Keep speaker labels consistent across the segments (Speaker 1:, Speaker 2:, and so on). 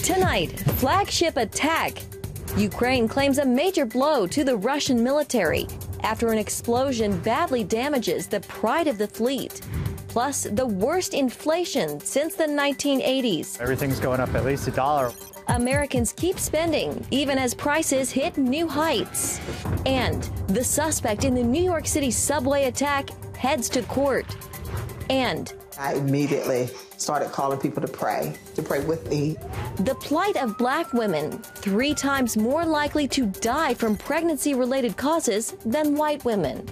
Speaker 1: Tonight, flagship attack. Ukraine claims a major blow to the Russian military after an explosion badly damages the pride of the fleet. Plus, the worst inflation since the 1980s.
Speaker 2: Everything's going up at least $1.
Speaker 1: Americans keep spending even as prices hit new heights. And the suspect in the New York City subway attack heads to court. And
Speaker 3: I immediately started calling people to pray with me.
Speaker 1: The plight of black women, 3 times more likely to die from pregnancy-related causes than white women.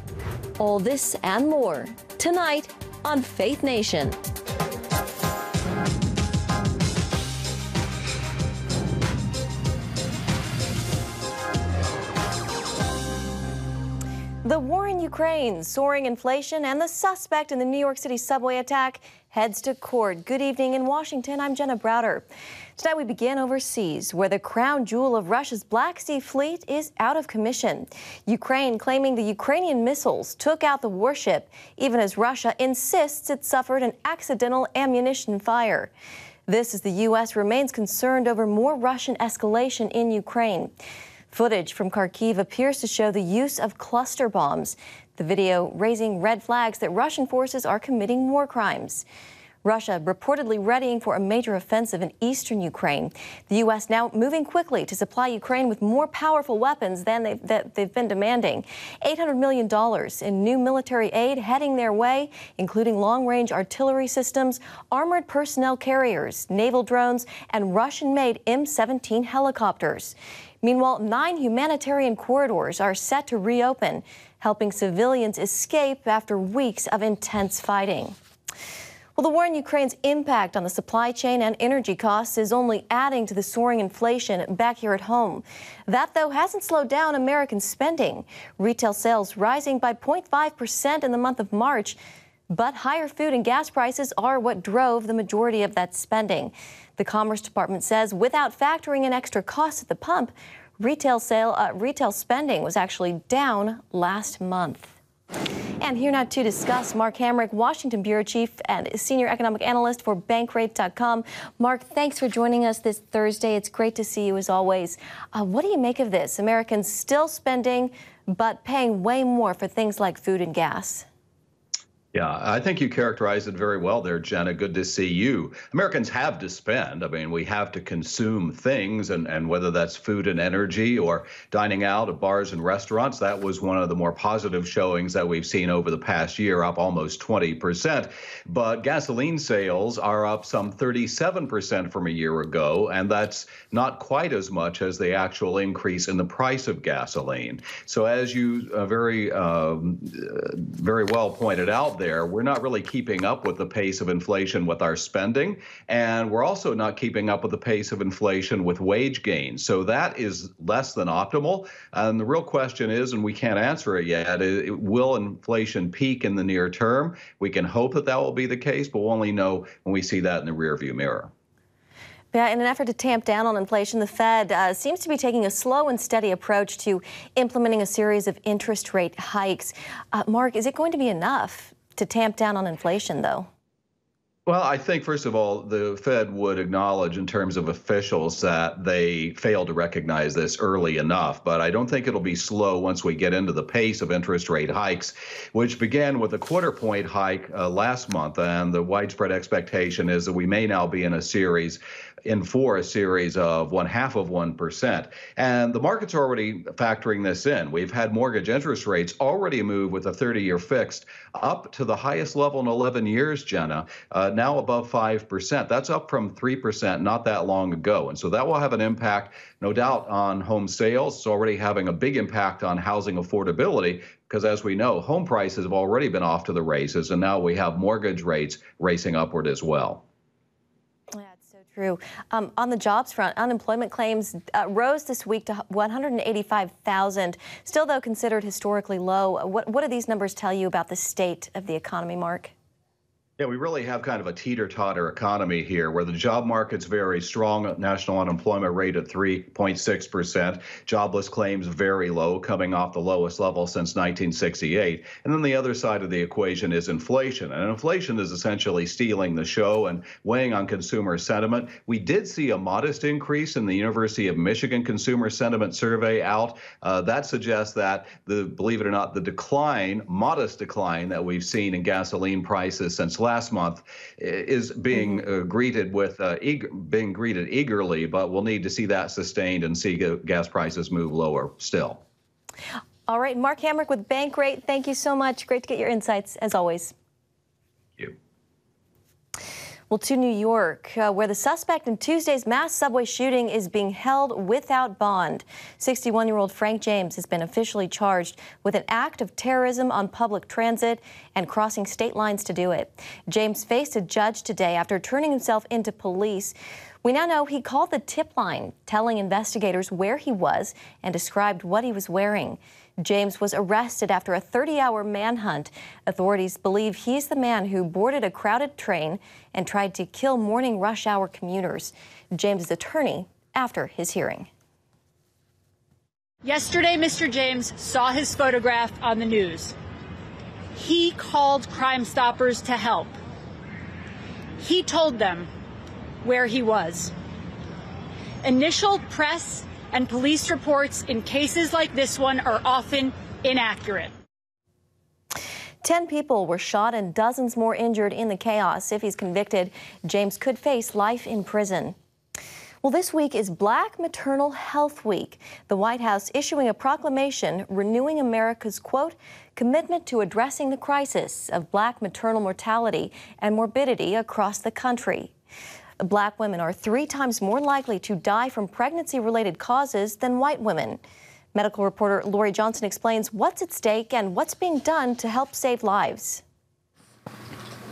Speaker 1: All this and more tonight on Faith Nation. The war in Ukraine, soaring inflation, and the suspect in the New York City subway attack heads to court. Good evening in Washington. I'm Jenna Browder. Tonight we begin overseas, where the crown jewel of Russia's Black Sea Fleet is out of commission. Ukraine claiming the Ukrainian missiles took out the warship, even as Russia insists it suffered an accidental ammunition fire. This as the U.S. remains concerned over more Russian escalation in Ukraine. Footage from Kharkiv appears to show the use of cluster bombs, the video raising red flags that Russian forces are committing war crimes. Russia reportedly readying for a major offensive in eastern Ukraine. The U.S. now moving quickly to supply Ukraine with more powerful weapons than they've been demanding. $800 million in new military aid heading their way, including long-range artillery systems, armored personnel carriers, naval drones, and Russian-made M-17 helicopters. Meanwhile, 9 humanitarian corridors are set to reopen, helping civilians escape after weeks of intense fighting. Well, the war in Ukraine's impact on the supply chain and energy costs is only adding to the soaring inflation back here at home. That, though, hasn't slowed down American spending. Retail sales rising by 0.5% in the month of March. But higher food and gas prices are what drove the majority of that spending. The Commerce Department says without factoring in extra costs at the pump, retail spending was actually down last month. And here now to discuss, Mark Hamrick, Washington Bureau Chief and Senior Economic Analyst for Bankrate.com. Mark, thanks for joining us this Thursday. It's great to see you as always. What do you make of this? Americans still spending, but paying way more for things like food and gas.
Speaker 4: Yeah, I think you characterized it very well there, Jenna. Good to see you. Americans have to spend. I mean, we have to consume things, and whether that's food and energy or dining out at bars and restaurants, that was one of the more positive showings that we've seen over the past year, up almost 20%. But gasoline sales are up some 37% from a year ago, and that's not quite as much as the actual increase in the price of gasoline. So as you very well pointed out there, we're not really keeping up with the pace of inflation with our spending, and we're also not keeping up with the pace of inflation with wage gains. So that is less than optimal. And the real question is, and we can't answer it yet, will inflation peak in the near term? We can hope that that will be the case, but we'll only know when we see that in the rearview mirror.
Speaker 1: Yeah, in an effort to tamp down on inflation, the Fed seems to be taking a slow and steady approach to implementing a series of interest rate hikes. Mark, is it going to be enough to tamp down on inflation, though?
Speaker 4: Well, I think, first of all, the Fed would acknowledge in terms of officials that they failed to recognize this early enough. But I don't think it'll be slow once we get into the pace of interest rate hikes, which began with a quarter-point hike last month. And the widespread expectation is that we may now be in a series of 0.5%. And the market's already factoring this in. We've had mortgage interest rates already move with a 30-year fixed up to the highest level in 11 years, Jenna, now above 5%. That's up from 3% not that long ago. And so that will have an impact, no doubt, on home sales. It's already having a big impact on housing affordability because, as we know, home prices have already been off to the races, and now we have mortgage rates racing upward as well.
Speaker 1: True. On the jobs front, unemployment claims rose this week to 185,000, still, though, considered historically low. What do these numbers tell you about the state of the economy, Mark?
Speaker 4: Yeah, we really have kind of a teeter-totter economy here where the job market's very strong, national unemployment rate at 3.6%, jobless claims very low, coming off the lowest level since 1968. And then the other side of the equation is inflation. And inflation is essentially stealing the show and weighing on consumer sentiment. We did see a modest increase in the University of Michigan Consumer Sentiment Survey out. That suggests that, believe it or not, the modest decline that we've seen in gasoline prices since last month is being greeted eagerly, but we'll need to see that sustained and see gas prices move lower still.
Speaker 1: All right, Mark Hamrick with Bankrate, thank you so much. Great to get your insights, as always.
Speaker 4: Thank you.
Speaker 1: Well, to New York, where the suspect in Tuesday's mass subway shooting is being held without bond. 61-year-old Frank James has been officially charged with an act of terrorism on public transit and crossing state lines to do it. James faced a judge today after turning himself into police. We now know he called the tip line, telling investigators where he was and described what he was wearing. James was arrested after a 30-hour manhunt. Authorities believe he's the man who boarded a crowded train and tried to kill morning rush hour commuters. James' attorney after his hearing.
Speaker 5: Yesterday, Mr. James saw his photograph on the news. He called Crime Stoppers to help. He told them where he was. Initial press and police reports in cases like this one are often inaccurate.
Speaker 1: 10 people were shot and dozens more injured in the chaos. If he's convicted, James could face life in prison. Well, this week is Black Maternal Health Week. The White House issuing a proclamation renewing America's, quote, commitment to addressing the crisis of Black maternal mortality and morbidity across the country. Black women are 3 times more likely to die from pregnancy-related causes than white women. Medical reporter Lori Johnson explains what's at stake and what's being done to help save lives.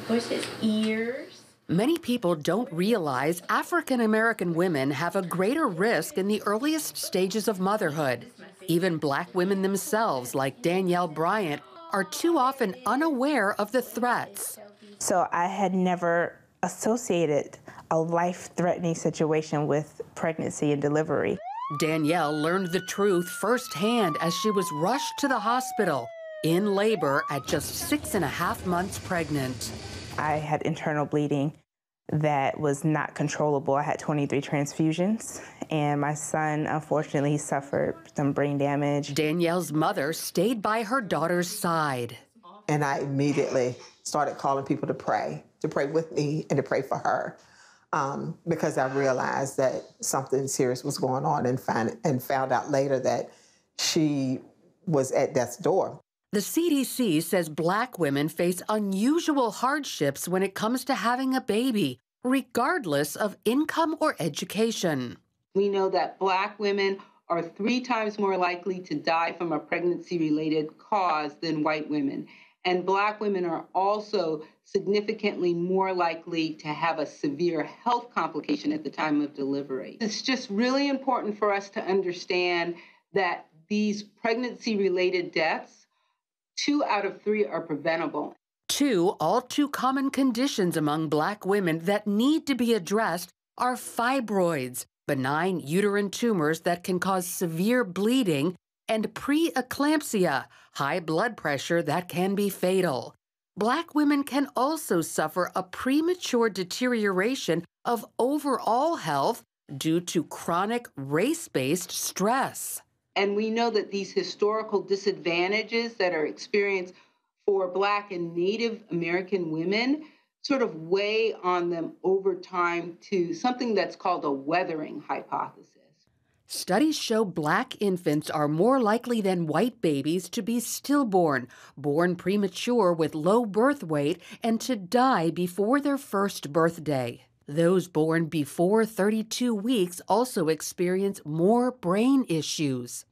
Speaker 6: Push his ears.
Speaker 7: Many people don't realize African American women have a greater risk in the earliest stages of motherhood. Even Black women themselves, like Danielle Bryant, are too often unaware of the threats.
Speaker 8: So I had never associated a life-threatening situation with pregnancy and delivery.
Speaker 7: Danielle learned the truth firsthand as she was rushed to the hospital in labor at just 6.5 months pregnant.
Speaker 8: I had internal bleeding that was not controllable. I had 23 transfusions, and my son, unfortunately, suffered some brain damage.
Speaker 7: Danielle's mother stayed by her daughter's side.
Speaker 3: And I immediately started calling people to pray with me and to pray for her, because I realized that something serious was going on and found out later that she was at death's door.
Speaker 7: The CDC says Black women face unusual hardships when it comes to having a baby, regardless of income or education.
Speaker 9: We know that Black women are 3 times more likely to die from a pregnancy-related cause than white women. And Black women are also significantly more likely to have a severe health complication at the time of delivery. It's just really important for us to understand that these pregnancy-related deaths, 2 out of 3 are preventable.
Speaker 7: 2 all too common conditions among Black women that need to be addressed are fibroids, benign uterine tumors that can cause severe bleeding, and preeclampsia, high blood pressure that can be fatal. Black women can also suffer a premature deterioration of overall health due to chronic race-based stress.
Speaker 9: And we know that these historical disadvantages that are experienced for Black and Native American women sort of weigh on them over time to something that's called a weathering hypothesis.
Speaker 7: Studies show Black infants are more likely than white babies to be stillborn, born premature with low birth weight, and to die before their first birthday. Those born before 32 weeks also experience more brain issues.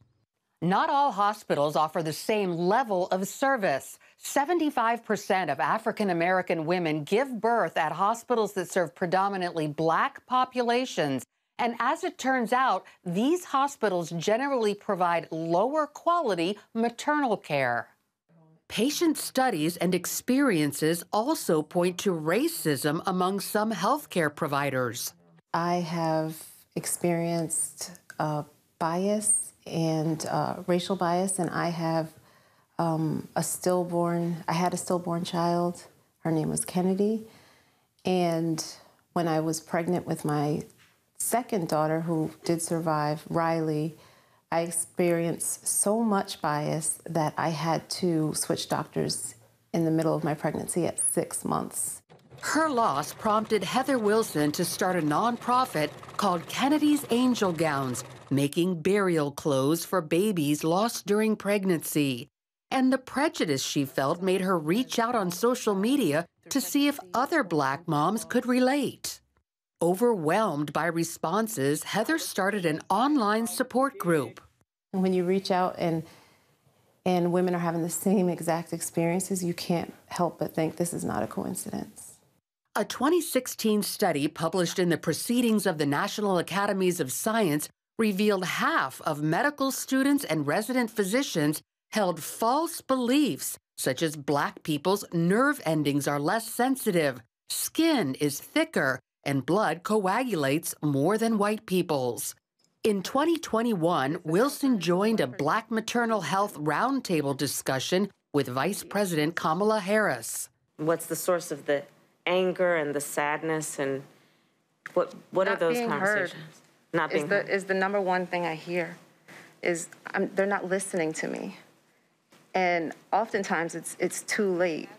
Speaker 7: Not all hospitals offer the same level of service. 75% of African American women give birth at hospitals that serve predominantly Black populations. And as it turns out, these hospitals generally provide lower quality maternal care. patient studies and experiences also point to racism among some healthcare providers.
Speaker 10: I have experienced bias and racial bias, and I have I had a stillborn child. Her name was Kennedy. And when I was pregnant with my second daughter, who did survive, Riley, I experienced so much bias that I had to switch doctors in the middle of my pregnancy at 6 months.
Speaker 7: Her loss prompted Heather Wilson to start a nonprofit called Kennedy's Angel Gowns, making burial clothes for babies lost during pregnancy. And the prejudice she felt made her reach out on social media to see if other Black moms could relate. Overwhelmed by responses, Heather started an online support group.
Speaker 10: When you reach out and women are having the same exact experiences, you can't help but think this is not a coincidence.
Speaker 7: A 2016 study published in the Proceedings of the National Academies of Science revealed half of medical students and resident physicians held false beliefs, such as Black people's nerve endings are less sensitive, skin is thicker, and blood coagulates more than white people's. In 2021, Wilson joined a Black maternal health roundtable discussion with Vice President Kamala Harris.
Speaker 11: What's the source of the anger and the sadness, and what are those conversations? Not being heard is the number one thing I hear. They're not listening to me. And oftentimes it's too late.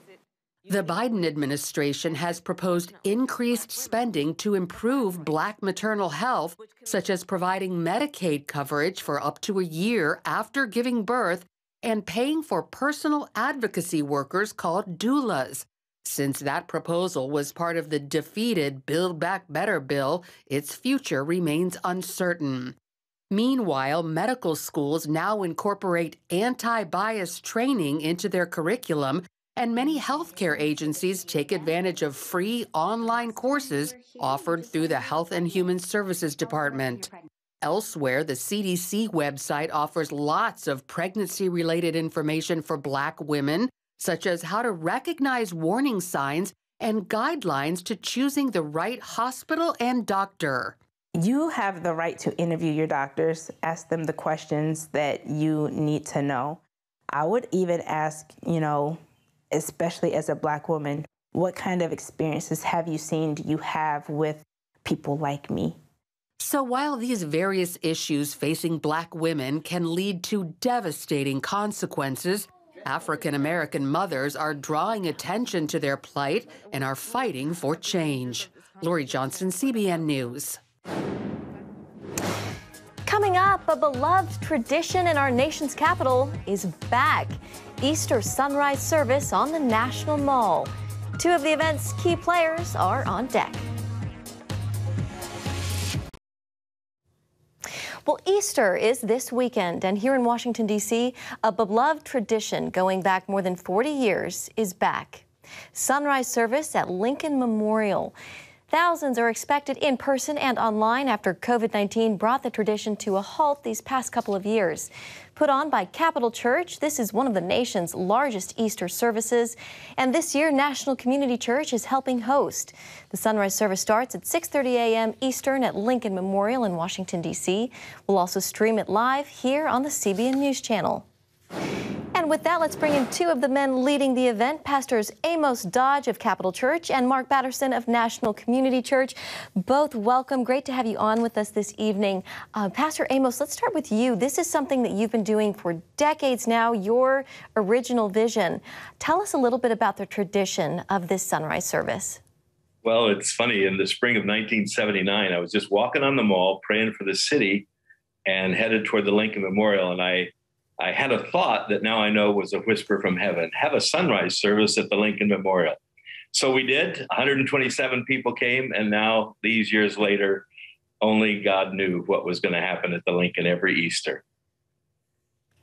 Speaker 7: The Biden administration has proposed increased spending to improve Black maternal health, such as providing Medicaid coverage for up to a year after giving birth and paying for personal advocacy workers called doulas. Since that proposal was part of the defeated Build Back Better bill, its future remains uncertain. Meanwhile, medical schools now incorporate anti-bias training into their curriculum, and many healthcare agencies take advantage of free online courses offered through the Health and Human Services Department. Elsewhere, the CDC website offers lots of pregnancy-related information for Black women, such as how to recognize warning signs and guidelines to choosing the right hospital and doctor.
Speaker 8: You have the right to interview your doctors, ask them the questions that you need to know. I would even ask, especially as a Black woman, what kind of experiences have you seen, do you have with people like me?
Speaker 7: So while these various issues facing Black women can lead to devastating consequences, African American mothers are drawing attention to their plight and are fighting for change. Lori Johnson, CBN News.
Speaker 1: Coming up, a beloved tradition in our nation's capital is back. Easter sunrise service on the National Mall. Two of the event's key players are on deck. Well, Easter is this weekend, and here in Washington, D.C., a beloved tradition going back more than 40 years is back. Sunrise service at Lincoln Memorial. Thousands are expected in person and online after COVID-19 brought the tradition to a halt these past couple of years. Put on by Capital Church, this is one of the nation's largest Easter services, and this year National Community Church is helping host. The sunrise service starts at 6:30 a.m. Eastern at Lincoln Memorial in Washington, D.C. We'll also stream it live here on the CBN News Channel. And with that, let's bring in two of the men leading the event, Pastors Amos Dodge of Capital Church and Mark Batterson of National Community Church. Both welcome. Great to have you on with us this evening. Pastor Amos, let's start with you. This is something that you've been doing for decades now, your original vision. Tell us a little bit about the tradition of this sunrise service.
Speaker 12: Well, it's funny. In the spring of 1979, I was just walking on the mall, praying for the city, and headed toward the Lincoln Memorial, and I had a thought that now I know was a whisper from heaven: have a sunrise service at the Lincoln Memorial. So we did. 127 people came, and now, these years later, only God knew what was going to happen at the Lincoln every Easter.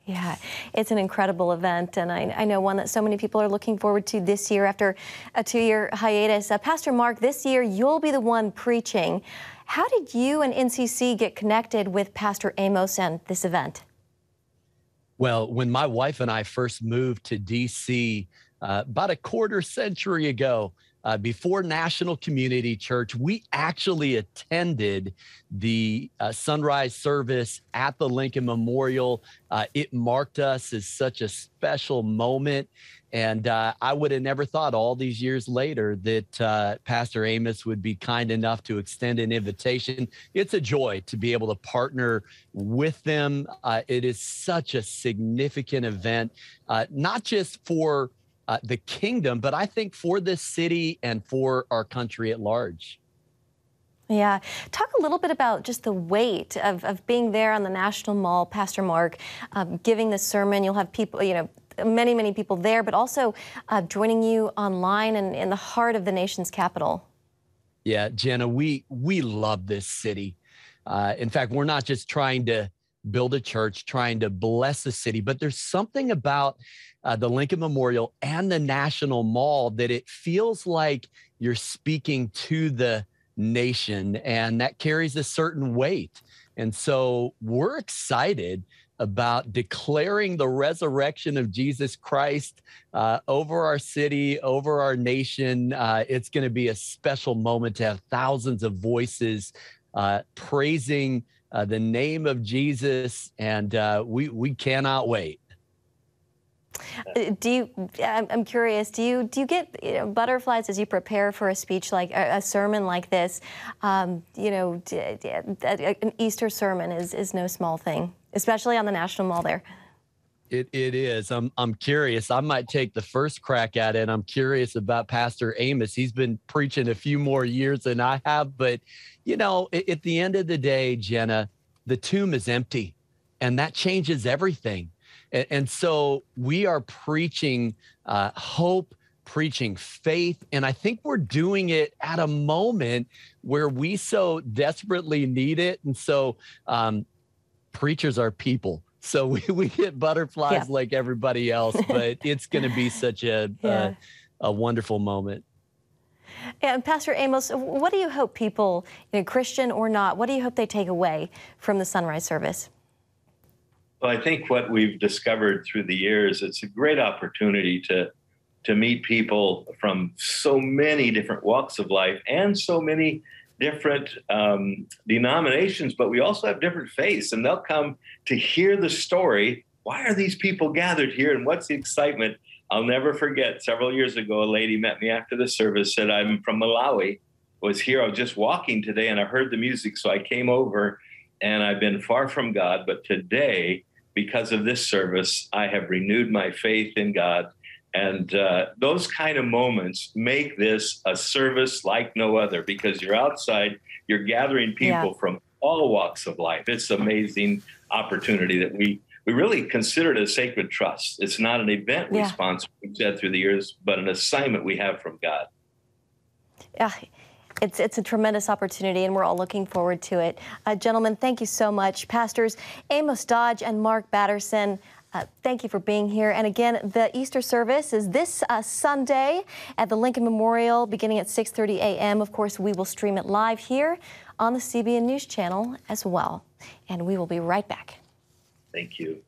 Speaker 1: Yeah, it's an incredible event, and I know one that so many people are looking forward to this year after a 2-year hiatus. Pastor Mark, this year you'll be the one preaching. How did you and NCC get connected with Pastor Amos and this event?
Speaker 13: Well, when my wife and I first moved to D.C. About a quarter century ago, before National Community Church, we actually attended the sunrise service at the Lincoln Memorial. It marked us as such a special moment. And I would have never thought all these years later that Pastor Amos would be kind enough to extend an invitation. It's a joy to be able to partner with them. It is such a significant event, not just for the kingdom, but I think for this city and for our country at large.
Speaker 1: Yeah. Talk a little bit about just the weight of being there on the National Mall, Pastor Mark, giving this sermon. You'll have people, many, many people there, but also joining you online and in the heart of the nation's capital.
Speaker 13: Yeah, Jenna, we love this city. In fact, we're not just trying to build a church, trying to bless the city, but there's something about the Lincoln Memorial and the National Mall that it feels like you're speaking to the nation, and that carries a certain weight. And so we're excited about declaring the resurrection of Jesus Christ over our city, over our nation. It's going to be a special moment to have thousands of voices praising the name of Jesus, and we cannot wait.
Speaker 1: I'm curious, do you get butterflies as you prepare for a speech like a sermon like this? An Easter sermon is no small thing, especially on the National Mall there.
Speaker 13: It is. I'm curious. I might take the first crack at it. I'm curious about Pastor Amos. He's been preaching a few more years than I have, but at the end of the day, Jenna, the tomb is empty, and that changes everything. And so we are preaching hope, preaching faith, and I think we're doing it at a moment where we so desperately need it. And so preachers are people. So we get butterflies like everybody else, but it's going to be such a wonderful moment.
Speaker 1: And Pastor Amos, what do you hope people, Christian or not, what do you hope they take away from the sunrise service?
Speaker 12: Well, I think what we've discovered through the years, it's a great opportunity to meet people from so many different walks of life and so many different denominations, but we also have different faiths, and they'll come to hear the story. Why are these people gathered here, and what's the excitement? I'll never forget, several years ago, a lady met me after the service, said, I'm from Malawi, was here, I was just walking today, and I heard the music, so I came over, and I've been far from God, but today, because of this service, I have renewed my faith in God. And those kind of moments make this a service like no other, because you're outside, you're gathering people from all walks of life. It's an amazing opportunity that we really consider it a sacred trust. It's not an event we sponsor, we've said through the years, but an assignment we have from God. Yeah.
Speaker 1: It's a tremendous opportunity, and we're all looking forward to it. Gentlemen, thank you so much. Pastors Amos Dodge and Mark Batterson, thank you for being here. And again, the Easter service is this Sunday at the Lincoln Memorial beginning at 6:30 a.m. Of course, we will stream it live here on the CBN News Channel as well. And we will be right back.
Speaker 12: Thank you.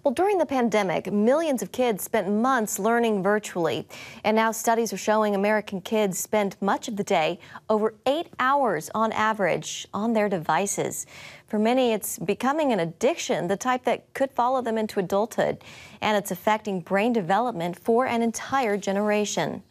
Speaker 1: Well, during the pandemic, millions of kids spent months learning virtually. And now studies are showing American kids spend much of the day, over 8 hours on average, on their devices. For many, it's becoming an addiction, the type that could follow them into adulthood. And it's affecting brain development for an entire generation.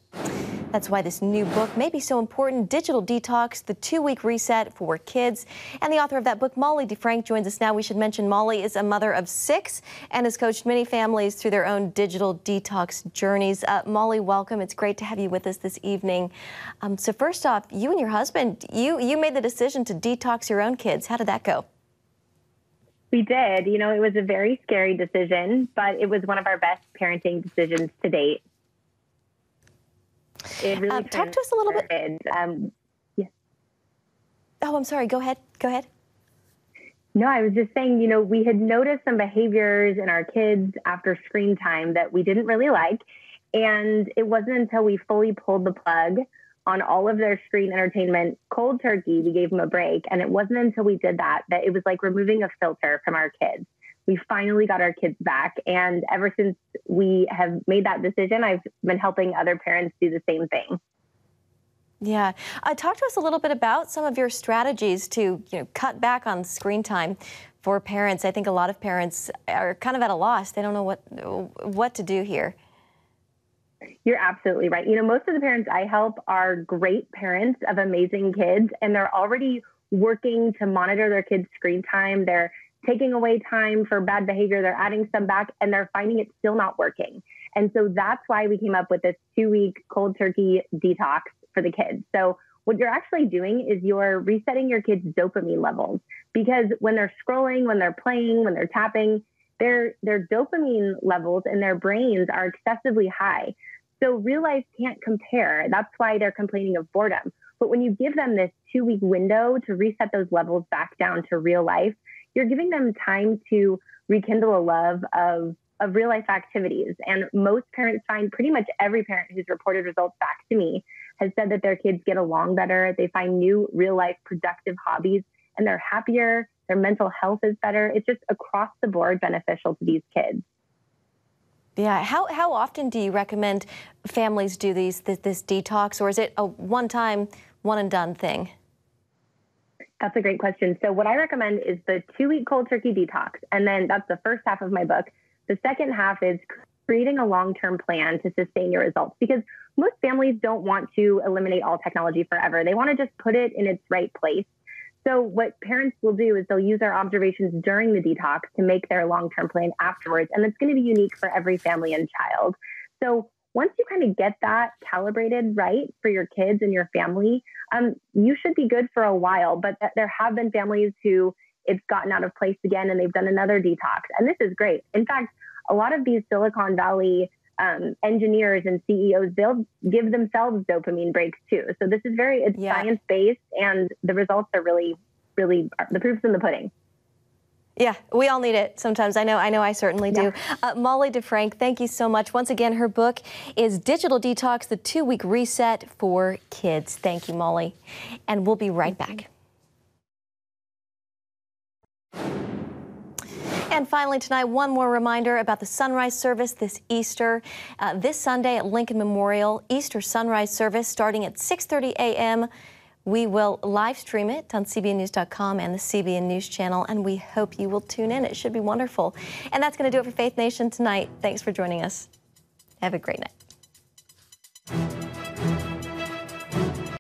Speaker 1: That's why this new book may be so important, Digital Detox, the 2-week reset for kids. And the author of that book, Molly DeFrank, joins us now. We should mention Molly is a mother of 6 and has coached many families through their own digital detox journeys. Molly, welcome. It's great to have you with us this evening. So first off, you and your husband, you made the decision to detox your own kids. How did that go?
Speaker 14: We did. It was a very scary decision, but it was one of our best parenting decisions to date. It really
Speaker 1: talk to us a little bit.
Speaker 14: Yeah.
Speaker 1: Oh, I'm sorry. Go ahead.
Speaker 14: No, I was just saying, we had noticed some behaviors in our kids after screen time that we didn't really like. And it wasn't until we fully pulled the plug on all of their screen entertainment cold turkey. We gave them a break. And it wasn't until we did that that it was like removing a filter from our kids. We finally got our kids back. And ever since we have made that decision, I've been helping other parents do the same thing.
Speaker 1: Yeah. Talk to us a little bit about some of your strategies to cut back on screen time for parents. I think a lot of parents are kind of at a loss. They don't know what to do here.
Speaker 14: You're absolutely right. Most of the parents I help are great parents of amazing kids, and they're already working to monitor their kids' screen time. They're taking away time for bad behavior. They're adding some back, and they're finding it still not working. And so that's why we came up with this 2-week cold turkey detox for the kids. So what you're actually doing is you're resetting your kids' dopamine levels, because when they're scrolling, when they're playing, when they're tapping, their dopamine levels in their brains are excessively high. So real life can't compare. That's why they're complaining of boredom. But when you give them this 2-week window to reset those levels back down to real life, you're giving them time to rekindle a love of real life activities. And most parents find, pretty much every parent who's reported results back to me has said that their kids get along better. They find new real life productive hobbies, and they're happier. Their mental health is better. It's just across the board beneficial to these kids.
Speaker 1: Yeah. How often do you recommend families do this detox, or is it a one-time, one-and-done thing?
Speaker 14: That's a great question. So what I recommend is the 2-week cold turkey detox, and then that's the first half of my book. The second half is creating a long-term plan to sustain your results, because most families don't want to eliminate all technology forever. They want to just put it in its right place. So what parents will do is they'll use our observations during the detox to make their long-term plan afterwards. And it's going to be unique for every family and child. So once you kind of get that calibrated right for your kids and your family, you should be good for a while. But there have been families who it's gotten out of place again and they've done another detox. And this is great. In fact, a lot of these Silicon Valley engineers and CEOs, they'll give themselves dopamine breaks too. So this is it's science-based, and the results are really, the proof's in the pudding.
Speaker 1: Yeah, we all need it sometimes. I know I certainly do. Molly DeFrank, thank you so much. Once again, her book is Digital Detox, the 2-week reset for kids. Thank you, Molly. And we'll be right back. And finally tonight, one more reminder about the sunrise service this Easter. This Sunday at Lincoln Memorial, Easter sunrise service starting at 6:30 a.m. We will live stream it on cbnnews.com and the CBN News Channel, and we hope you will tune in. It should be wonderful. And that's going to do it for Faith Nation tonight. Thanks for joining us. Have a great night.